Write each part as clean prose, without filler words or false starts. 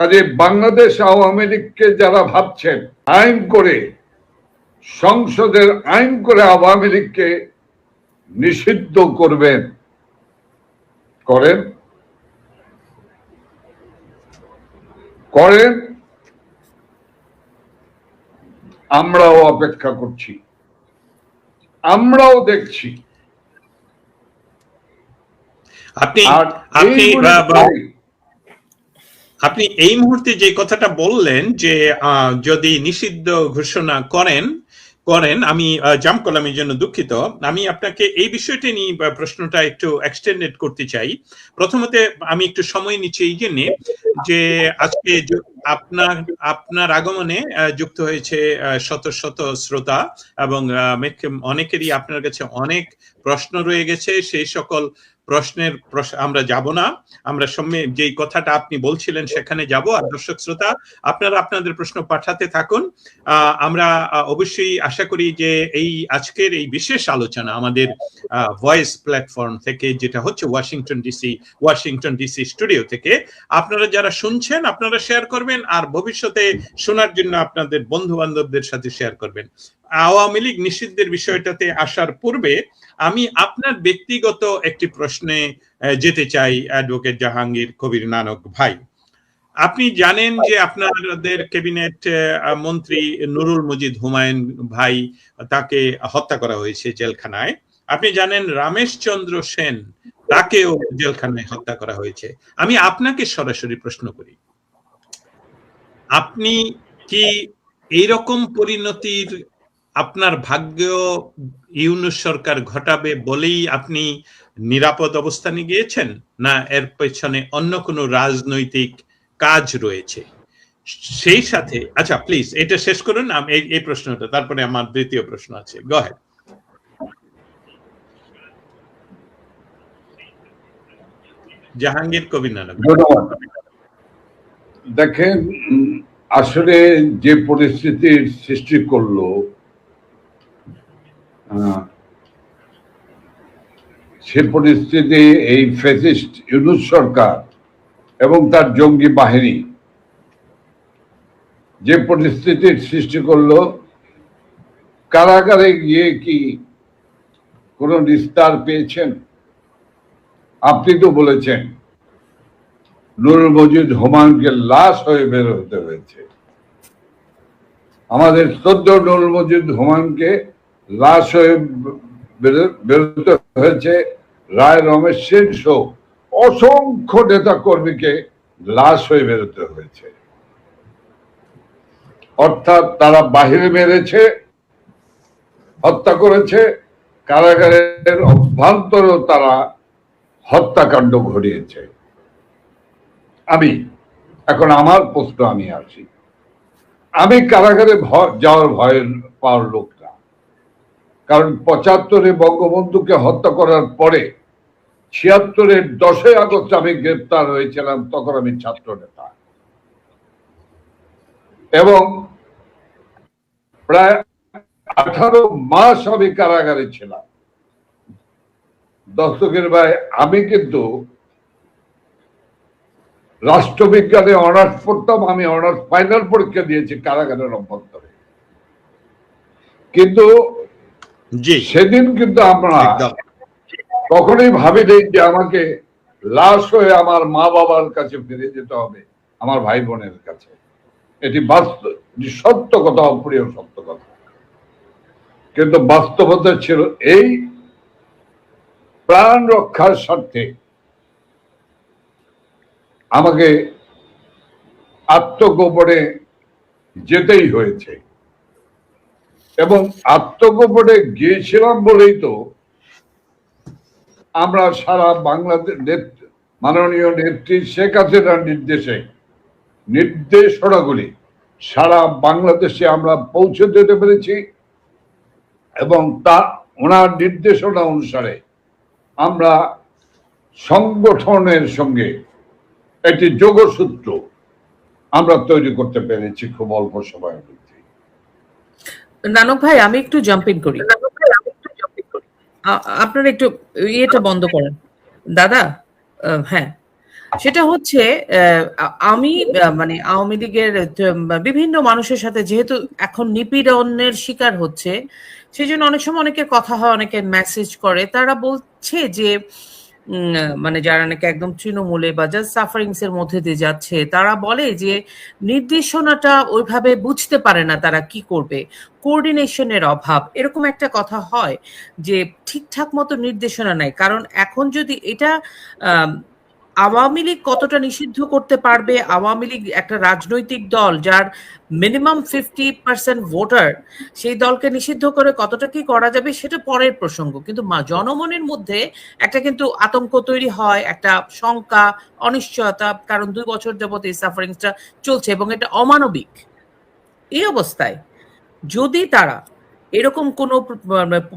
কাজে বাংলাদেশ আওয়ামী লীগকে যারা ভাবছেন আইন করে, সংসদের আইন করে আওয়ামী লীগকে নিষিদ্ধ করবেন, করেন করেন, আমরাও অপেক্ষা করছি, আমরাও দেখছি। আপনি এই মুহূর্তে যে কথাটা বললেন যে যদি নিষিদ্ধ ঘোষণা করেন, আমি জাম্প করলাম, এই জন্য দুঃখিত। আমি আপনাকে এই বিষয়টা নিয়ে প্রশ্নটা একটু এক্সটেন্ডেড করতে চাই। প্রথমত আমি একটু সময় নিচ্ছি এই জন্য যে আজকে আপনার আগমনে যুক্ত হয়েছে শত শত শ্রোতা এবং অনেকেরই আপনার কাছে অনেক প্রশ্ন রয়ে গেছে। সেই সকল প্রশ্নের আমরা যাব না, আমরা যেই কথাটা আপনি বলছিলেন সেখানে যাব। আর দর্শক শ্রোতা আপনারা আপনাদের প্রশ্ন পাঠাতে থাকুন। আমরা অবশ্যই আশা করি যে এই আজকের এই বিশেষ আলোচনা আমাদের ভয়েস প্ল্যাটফর্ম থেকে, যেটা হচ্ছে ওয়াশিংটন ডিসি স্টুডিও থেকে, আপনারা যারা শুনছেন আপনারা শেয়ার করবেন, আর ভবিষ্যতে শোনার জন্য আপনাদের বন্ধু বান্ধবদের সাথে শেয়ার করবেন। আওয়ামী লীগ নিষিদ্ধের বিষয়টাতে আসার পূর্বে আমি আপনার ব্যক্তিগত একটি প্রশ্নে যেতে চাই, অ্যাডভোকেট জাহাঙ্গীর কবির নানক ভাই। আপনি জানেন যে আপনাদের ক্যাবিনেট মন্ত্রী নুরুল মজিদ হুমায়ুন ভাই, তাকে হত্যা করা হয়েছে জেলখানায়। আপনি জানেন রমেশ চন্দ্র সেন, তাকেও জেলখানায় হত্যা করা হয়েছে। আমি আপনাকে সরাসরি প্রশ্ন করি, আপনি কি এইরকম পরিণতির আপনার ভাগ্য ইউনূস সরকার ঘটাবে বলেই আপনি নিরাপদ অবস্থানে গিয়েছেন, না এর পেছনে অন্য কোনো রাজনৈতিক কাজ রয়েছে? সেই সাথে আচ্ছা প্লিজ এটা শেষ করুন এই প্রশ্নটা, তারপরে আমার দ্বিতীয় প্রশ্ন আছে। Go ahead. জাহাঙ্গীর কবির নানক। দেখেন, আসলে যে পরিস্থিতির সৃষ্টি করলো, সে পরিস্থিতি এই ফ্যাসিস্ট ইউনূস সরকার এবং তার জঙ্গি বাহিনী যে পরিস্থিতির সৃষ্টি করলো, কারাগারে গিয়ে কি কোন নিস্তার পেয়েছেন? আপনি তো বলেছেন নুরুল মজিদ হুমায়ুনকে লাশ হয়ে বের হতে হয়েছে। আমাদের শ্রদ্ধ নুরুল মজিদ হুমায়ুনকে লাশ হয়ে বেরোতে হয়েছে। রায় রমেশ সেন সহ অসংখ্য নেতা কর্মীকে লাশ হয়ে বেরোতে হয়েছে। অর্থাৎ তারা বাহিরে মেরেছে, হত্যা করেছে, কারাগারের অভ্যন্তরেও তারা হত্যাকাণ্ড ঘটিয়েছে। এখন আমার প্রশ্ন, আমি আসি, আমি কারাগারে যাওয়ার ভয় পাওয়ার লোক না। কারণ ৭৫-এ বঙ্গবন্ধুকে হত্যা করার পরে ৭৬-এর 10ই আগস্ট আমি গ্রেপ্তার হয়েছিলাম, তখন আমি ছাত্র নেতা, এবং প্রায় 18 মাস আমি কারাগারে ছিলাম। দস্তগীর ভাই, আমি কিন্তু রাষ্ট্রবিজ্ঞানে অনার্স পড়তাম, আমি অনার্স ফাইনাল পরীক্ষা দিয়েছি কারাগারের অভ্যন্তরে। কিন্তু সেদিন কিন্তু আমরা কখনোই ভাবিনি যে আমাকে লাশ হয়ে আমার মা বাবার কাছে ফিরে যেতে হবে, আমার ভাই বোনের কাছে। এটি বাস্তব, সত্য কথা, অপ্রিয় সত্য কথা। কিন্তু বাস্তবতা ছিল এই, প্রাণ রক্ষার স্বার্থে আমাকে আত্মগোপনে যেতেই হয়েছে। এবং আত্মগোপনে গিয়েছিলাম বলেই তো আমরা সারা বাংলাদেশ মাননীয় নেত্রী শেখ হাসিনার নির্দেশনাগুলি সারা বাংলাদেশে আমরা পৌঁছে দিতে পেরেছি। এবং তা ওনার নির্দেশনা অনুসারে আমরা সংগঠনের সঙ্গে একটি যোগসূত্র আমরা তৈরি করতে পেরেছি খুব অল্প সময়ের মধ্যে। নানক ভাই, আমি একটু জাম্পিং করি, আপনারা একটু ইয়েটা বন্ধ করেন দাদা। হ্যাঁ, সেটা হচ্ছে আমি মানে আওয়ামী লীগের বিভিন্ন মানুষের সাথে যেহেতু এখন নিপীড়নের শিকার হচ্ছে, সেই জন্য অনেক সময় অনেকের কথা হয়, অনেকে মেসেজ করে, তারা বলছে যে মানে যারা নাকি একদম তৃণমূলে বা জাস্ট সাফারিংস এর মধ্যে দিয়ে যাচ্ছে, তারা বলে যে নির্দেশনাটা ওইভাবে বুঝতে পারে না তারা কি করবে, কোঅর্ডিনেশনের অভাব, এরকম একটা কথা হয় যে ঠিকঠাক মতো নির্দেশনা নাই। কারণ এখন যদি এটা আওয়ামী লীগ কতটা নিষিদ্ধ করতে পারবে, আওয়ামী লীগ একটা রাজনৈতিক দল যার মিনিমাম 50% ভোটার, সেই দলকে নিষিদ্ধ করে কতটা কি করা যাবে সেটা পরের প্রসঙ্গ, কিন্তু জনমনের মধ্যে একটা কিন্তু আতঙ্ক তৈরি হয়, একটা শঙ্কা, অনিশ্চয়তা, কারণ 2 বছর যাবত এই সাফারিংসটা চলছে এবং এটা অমানবিক। এই অবস্থায় যদি তারা এরকম কোনো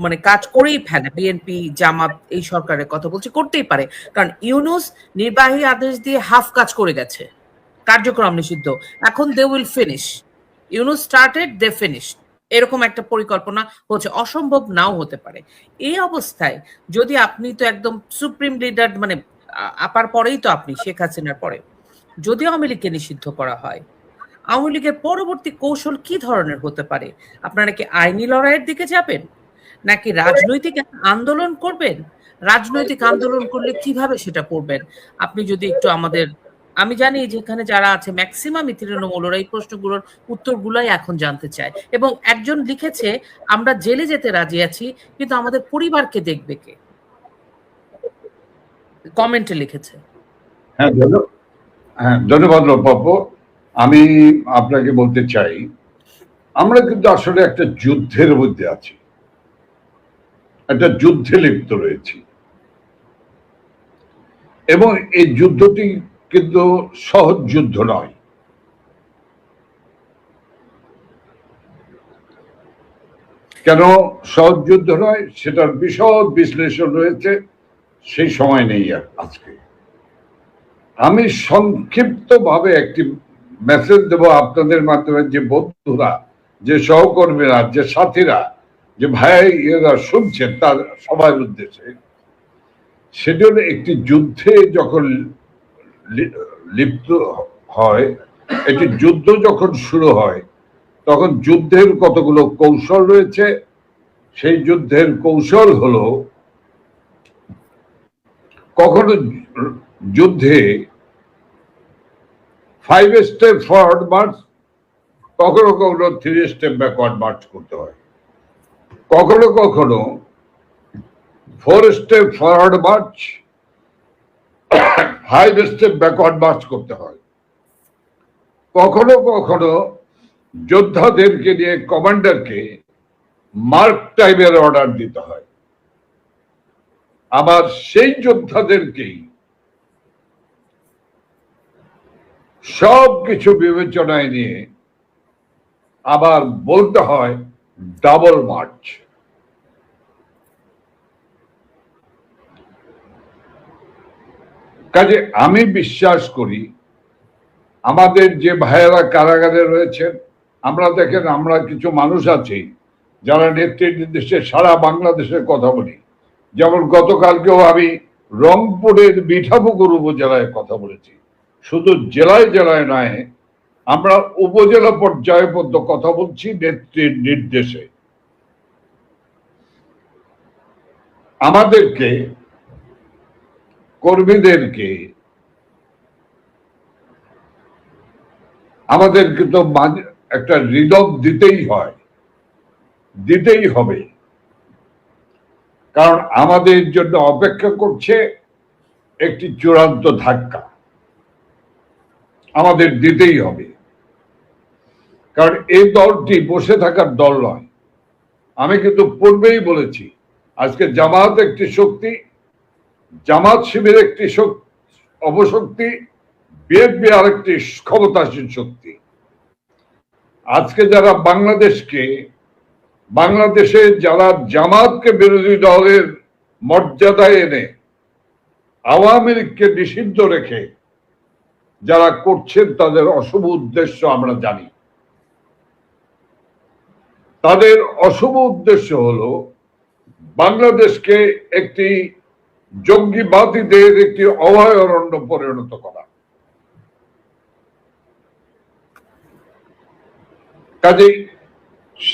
মানে কাজ করেই ফেলে, বিএনপি জামাত এই সরকারের কথা বলছি, করতেই পারে, কারণ ইউনূস নির্বাহী আদেশ দিয়ে হাফ কাজ করে গেছে, কার্যক্রম নিষিদ্ধ, এখন they will finish, Yunus started they finish, এরকম একটা পরিকল্পনা হচ্ছে, অসম্ভব নাও হতে পারে। এই অবস্থায় যদি আপনি তো একদম সুপ্রিম লিডার, মানে আপার পরেই তো আপনি, শেখ হাসিনার পরে, যদি আওয়ামী লীগকে নিষিদ্ধ করা হয়, আওয়ামী লীগের পরবর্তী কৌশল কি ধরনের হতে পারে? আপনারা কি আইনি লড়াইয়ের দিকে যাবেন, নাকি রাজনৈতিক আন্দোলন করবেন? রাজনৈতিক আন্দোলন করলে কিভাবে সেটা করবেন? আপনি যদি একটু আমাদের, আমি জানি যেখানে যারা আছে ম্যাক্সিমাম তৃণমূলরা এই প্রশ্নগুলোর উত্তরগুলাই এখন জানতে চায়, এবং একজন লিখেছে আমরা জেলে যেতে রাজি আছি, কিন্তু আমাদের পরিবারকে দেখবে কে, কমেন্টে লিখেছে। হ্যাঁ, ধন্যবাদ বাপু। আমি আপনাকে বলতে চাই, আমরা কিন্তু আসলে একটা যুদ্ধের মধ্যে আছি, একটা যুদ্ধে লিপ্ত রয়েছি, এবং এই যুদ্ধটি কিন্তু সহজ যুদ্ধ নয়। কেন সহজ যুদ্ধ নয় সেটার বিশদ বিশ্লেষণ রয়েছে, সেই সময় নেই আজকে। আমি সংক্ষিপ্ত ভাবে একটি মেসেজ দেব আপনাদের মাধ্যমে, যে বন্ধুরা, যে সহকর্মীরা, যে সাথীরা, যে ভাই এরা শুনছেন, তার সবার উদ্দেশ্যে। সেজন্য একটি যুদ্ধে যখন লিপ্ত হয়, একটি যুদ্ধ যখন শুরু হয়, তখন যুদ্ধের কতগুলো কৌশল রয়েছে। সেই যুদ্ধের কৌশল হলো, কখনো যুদ্ধে 5 স্টেপ ফরওয়ার্ড মার্চ, কখনো কখনো 3 স্টেপ ব্যাকওয়ার্ড মার্চ করতে হয়, কখনো কখনো 4 step forward March, 5 step backward March করতে হয়, কখনো কখনো যোদ্ধাদেরকে নিয়ে কমান্ডারকে মার্ক টাইমের অর্ডার দিতে হয়, আবার সেই যোদ্ধাদেরকেই সবকিছু বিবেচনায় নিয়ে আবার বলতে হয় ডাবল মার্চ। কাজে আমি বিশ্বাস করি, আমাদের যে ভাইয়েরা কারাগারে রয়েছেন, আমরা দেখেন, আমরা কিছু মানুষ আছি যারা নেতৃত্ব নির্দেশে সারা বাংলাদেশের কথা বলি। যেমন গতকালকেও আমি রংপুরের মিঠাপুকুর উপজেলায় কথা বলেছি। শুধু জেলায় জেলায় নয়, আমরা উপজেলা পর্যায়ে পর্যন্ত কথা বলছি নেত্রীর নির্দেশে। আমাদেরকে, কর্মীদেরকে, আমাদেরকে তো একটা হৃদয় দিতেই হয়, দিতেই হবে, কারণ আমাদের জন্য অপেক্ষা করছে একটি চূড়ান্ত ধাক্কা, আমাদের দিতেই হবে। কারণ এই দলটি বসে থাকার দল নয়। আমি কিন্তু পূর্বেই বলেছি, আজকে জামাত একটি শক্তি, জামাত শিবির একটি অপশক্তি, বিএনপি আরেকটি ক্ষমতাসীন শক্তি। আজকে যারা বাংলাদেশে যারা জামাতকে বিরোধী দলের মর্যাদায় এনে আওয়ামী লীগকে নিষিদ্ধ রেখে যারা করছেন, তাদের অশুভ উদ্দেশ্য আমরা জানি। তাদের অশুভ উদ্দেশ্য হলো বাংলাদেশকে একটি জঙ্গিবাদীদের একটি অভয়ারণ্য পরিণত করা। কাজেই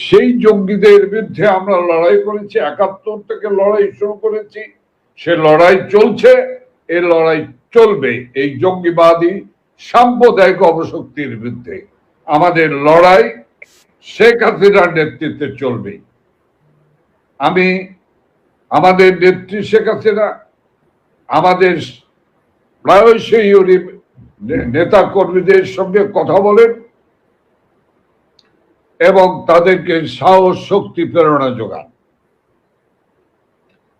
সেই জঙ্গিদের বিরুদ্ধে আমরা লড়াই করেছি, 71 থেকে লড়াই শুরু করেছি, সে লড়াই চলছে, এই লড়াই চলবে। এই জঙ্গিবাদী সাম্প্রদায়িক অপশক্তির বিরুদ্ধে আমাদের লড়াই শেখ হাসিনার নেতৃত্বে চলবে। আমি আমাদের নেত্রী শেখ হাসিনা আমাদের প্রায়শই উনি নেতা কর্মীদের সঙ্গে কথা বলেন এবং তাদেরকে সাহস শক্তি প্রেরণা যোগান।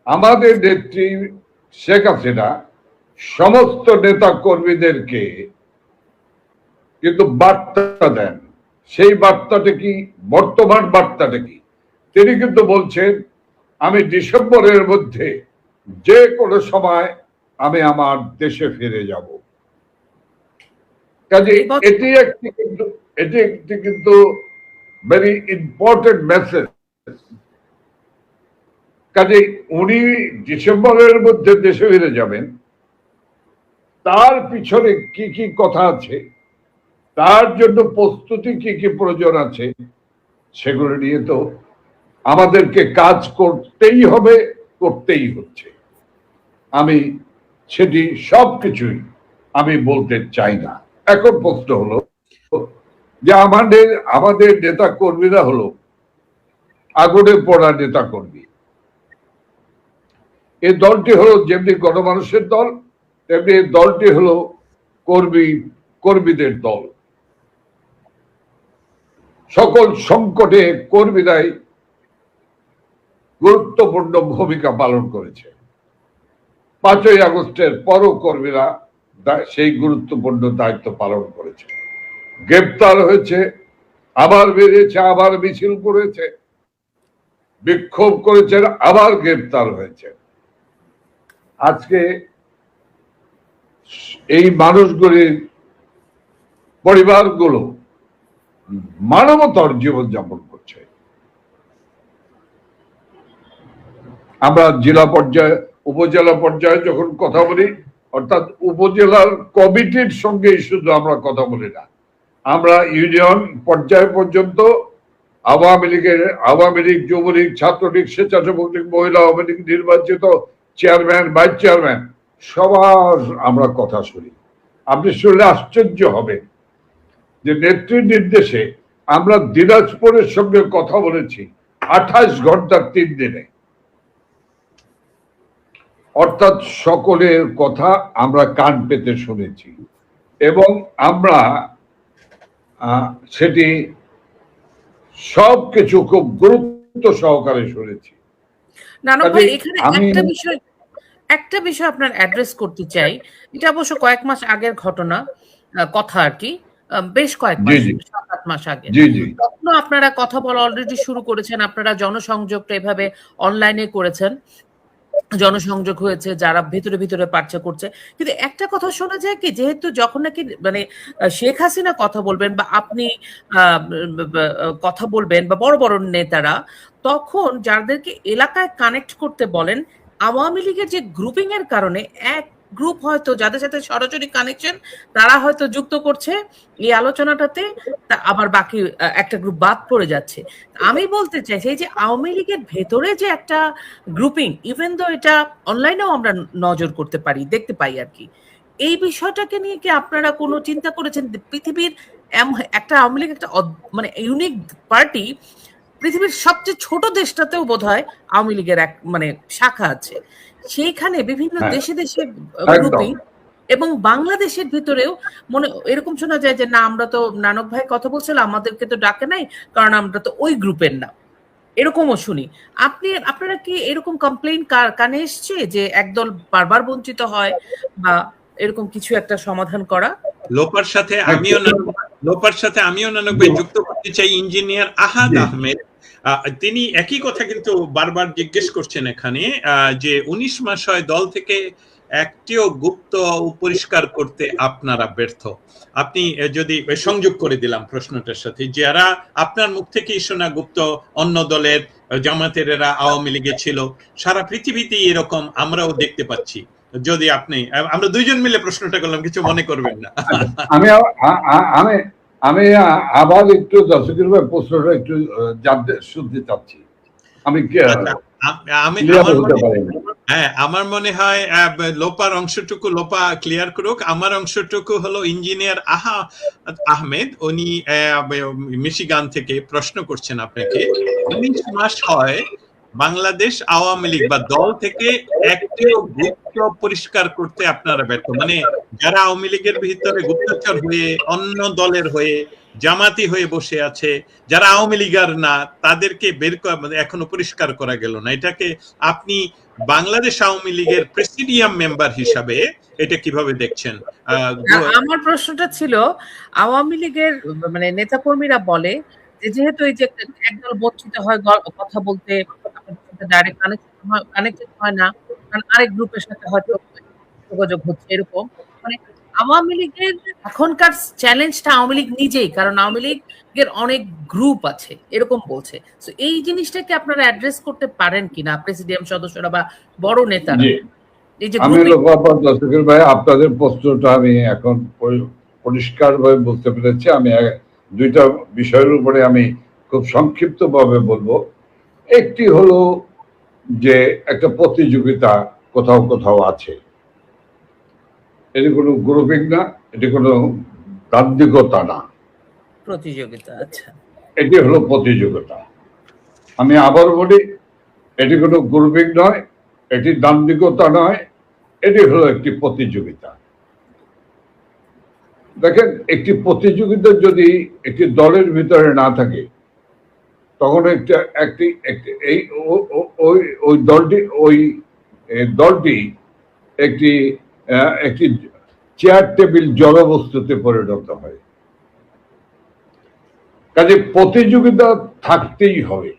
আমাদের নেত্রী শেখ হাসিনা সমস্ত নেতা কর্মীদেরকে কিন্তু বার্তা দেন। সেই বার্তাটা কি, বর্তমান বার্তাটা কি? তিনি কিন্তু বলছেন আমি ডিসেম্বরের মধ্যে যে কোনো সময় আমি আমার দেশে ফিরে যাব। কাজে এটি একটি কিন্তু ভেরি ইম্পর্টেন্ট মেসেজ। কাজে উনি ডিসেম্বরের মধ্যে দেশে ফিরে যাবেন, তার পিছনে কি কি কথা আছে, তার জন্য প্রস্তুতি কি কি প্রয়োজন আছে, সেগুলো নিয়ে তো আমাদেরকে কাজ করতেই হবে, করতেই হচ্ছে। আমি সেটি সবকিছুই আমি বলতে চাই না। এখন প্রশ্ন হলো যে আমাদের নেতা কর্মীরা হলো আগুনে পড়া নেতা কর্মী। এই দলটি হলো যেমনি গণমানুষের দল, তেমনি এই দলটি হলো কর্মীদের দল। সকল সংকটে কর্মীরাই গুরুত্বপূর্ণ ভূমিকা পালন করেছে। 5ই আগস্টের পরও কর্মীরা সেই গুরুত্বপূর্ণ দায়িত্ব পালন করেছে। গ্রেপ্তার হয়েছে, আবার বেরিয়েছে, আবার মিছিল করেছে, বিক্ষোভ করেছেন, আবার গ্রেপ্তার হয়েছে। আজকে এই মানুষগুলির পরিবারগুলো মানবতর জীবনযাপন করছে। আমরা জেলা পর্যায়ে, উপজেলা পর্যায়ে যখন কথা বলি, অর্থাৎ উপজেলার কমিটির সঙ্গেই শুধু আমরা কথা বলি না, আমরা ইউনিয়ন পর্যায় পর্যন্ত আওয়ামী লীগ, যুবলীগ, ছাত্রলীগ, স্বেচ্ছাসেবক লীগ, মহিলা আওয়ামী লীগ নির্বাচিত চেয়ারম্যান, ভাইস চেয়ারম্যান সবার আমরা কথা শুনি। আপনি শুনলে আশ্চর্য হবেন যে নেত্রীর নির্দেশে আমরা দিনাজপুরের সঙ্গে কথা বলেছি 28 ঘন্টার 3 দিনে। অর্থাৎ সকলের কথা আমরা কান পেতে শুনেছি এবং আমরা সেটি সবকিছু খুব গুরুত্ব সহকারে শুনেছি। নানক ভাই, এখানে একটা বিষয় আপনার অ্যাড্রেস করতে চাই। এটা অবশ্য কয়েক মাস আগের ঘটনা, কথা আর কি, বেশ কয়েক মাস, 7-8 মাস আগে। তখন আপনারা কথা বলা অলরেডি শুরু করেছেন, আপনারা জনসংযোগটা এভাবে অনলাইনে করেছেন, জনসংযোগ হয়েছে, যারা ভিতরে ভিতরে পার্চা করছে। কিন্তু একটা কথা শোনা যায় কি, যেহেতু যখন নাকি মানে শেখ হাসিনা কথা বলবেন বা আপনি কথা বলবেন বা বড় বড় নেতারা, তখন যাদেরকে এলাকায় কানেক্ট করতে বলেন, আওয়ামী লীগের যে গ্রুপিং এর কারণে এক গ্রুপ হয়তো যাদের সাথে সরাসরি কানেকশন তারা হয়তো যুক্ত করছে এই আলোচনাটাতে, আবার বাকি একটা গ্রুপ বাদ পড়ে যাচ্ছে। আমি বলতে চাইছি এই যে আওয়ামী লীগের ভেতরে যে একটা গ্রুপিং, ইভেন দো এটা অনলাইনেও আমরা নজর করতে পারি, দেখতে পাই আর কি, এই বিষয়টাকে নিয়ে কি আপনারা কোনো চিন্তা করেছেন? পৃথিবীর একটা আওয়ামী লীগ একটা মানে ইউনিক পার্টি, পৃথিবীর সবচেয়ে ছোট দেশটাতেও বোধহয় আওয়ামী লীগের এক মানে শাখা আছে, সেইখানে বিভিন্ন দেশে দেশে গ্রুপিং, এবং বাংলাদেশের ভিতরেও মনে এরকম শোনা যায় যে না, আমরা তো নানক ভাই কথা বলছিল, আমাদেরকে তো ডাকে নাই কারণ আমরা তো ওই গ্রুপের না, এরকমও শুনি। আপনারা কি এরকম কমপ্লেইন কানে এসছে যে একদল বারবার বঞ্চিত হয় বা এরকম কিছু একটা সমাধান করা? লোপার সাথে আমিও নানক ভাই যুক্ত করতে চাই ইঞ্জিনিয়ার আহাদ আহমেদ। তিনি একই কথা কিন্তু বারবার জিজ্ঞেস করছেন এখানে, যে 19 মাস হয় দল থেকে একটিও গুপ্ত পরিষ্কার করতে আপনারা ব্যর্থ। আপনি যদি সংযোগ করে দিলাম প্রশ্নটার সাথে, যারা আপনার মুখ থেকেই শোনা গুপ্ত অন্য দলের জামাতের এরা আওয়ামী লীগে ছিল, সারা পৃথিবীতেই এরকম আমরাও দেখতে পাচ্ছি। যদি আপনি, আমরা দুইজন মিলে প্রশ্নটা করলাম, কিছু মনে করবেন না। আমি আমি আবার একটু দর্শকের প্রশ্নটা একটু জানতে শুনতে চাচ্ছি। আমার মনে হয় লোপার অংশটুকু লোপা ক্লিয়ার করুক। আমার অংশটুকু হলো ইঞ্জিনিয়ার আহমেদ, উনি মিশিগান থেকে প্রশ্ন করছেন আপনাকে। 19 মাস হয় বাংলাদেশ আওয়ামী লীগ বা দল থেকে একটিও গুপ্ত পরিষ্কার করতে আপনারা ব্যর্থ। মানে যারা আওয়ামী লীগের ভিতরে গুপ্তচর হয়ে অন্য দলের হয়ে জামাতি হয়ে বসে আছে, যারা আওয়ামী লীগার না, তাদেরকে বের এখনো পরিষ্কার করা গেল না। এটাকে আপনি বাংলাদেশ আওয়ামী লীগের প্রেসিডিয়াম মেম্বার হিসাবে এটা কিভাবে দেখছেন? আমার প্রশ্নটা ছিল, আওয়ামী লীগের মানে নেতাকর্মীরা বলে যে যেহেতু এই যে একদল বঞ্চিত হয় কথা বলতে, ডাইরেক্ট কানেক্টেড হয় না, কারণ আরেক গ্রুপের সাথে হয়তো যোগাযোগ হচ্ছে, এরকম মানে আওয়ামী লীগের এখনকার চ্যালেঞ্জটা আওয়ামী লীগ নিজেই, কারণ আওয়ামী লীগের অনেক গ্রুপ আছে এরকম বলছে। তো এই জিনিসটাকে আপনারা অ্যাড্রেস করতে পারেন কিনা প্রেসিডিয়াম সদস্যরা বা বড় নেতারা? আমি দর্শকের ভাই আপনাদের প্রশ্নটা আমি এখন পরিষ্কার ভাবে বলতে পেরেছি। আমি দুইটা বিষয়ের উপরে আমি খুব সংক্ষিপ্ত ভাবে বলবো। একটি হলো যে একটা প্রতিযোগিতা কোথাও কোথাও আছে, এটি কোনো গ্রুপিং না, এটি কোনো দান্দিকতা না, প্রতিযোগিতা। আচ্ছা, এটি হলো প্রতিযোগিতা। আমি আবার বলি, এটি কোনো গ্রুপিং নয়, এটি দান্দিকতা নয়, এটি হলো একটি প্রতিযোগিতা। দেখেন, একটি প্রতিযোগিতা যদি একটি দলের ভিতরে না থাকে, তখন ওই দলটি একটি চেয়ার টেবিল জলবস্তুতে পরিণত হয়। কাজে প্রতিযোগিতা থাকতেই হবে।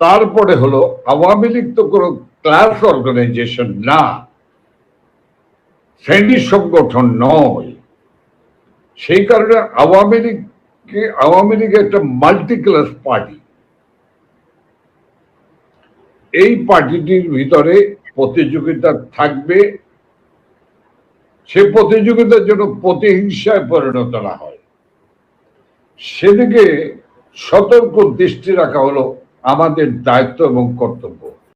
তারপরে হলো, আওয়ামী লীগ তো কোনো ক্লাস অর্গানাইজেশন না, শ্রেণী সংগঠন নয়। সেই কারণে আওয়ামী লীগ একটা মাল্টি ক্লাস পার্টি। এই পার্টিটির ভিতরে প্রতিযোগিতা থাকবে, সে প্রতিযোগিতার জন্য প্রতিহিংসায় পরিণত না হয়, সেদিকে সতর্ক দৃষ্টি রাখা হলো আমাদের দায়িত্ব এবং কর্তব্য।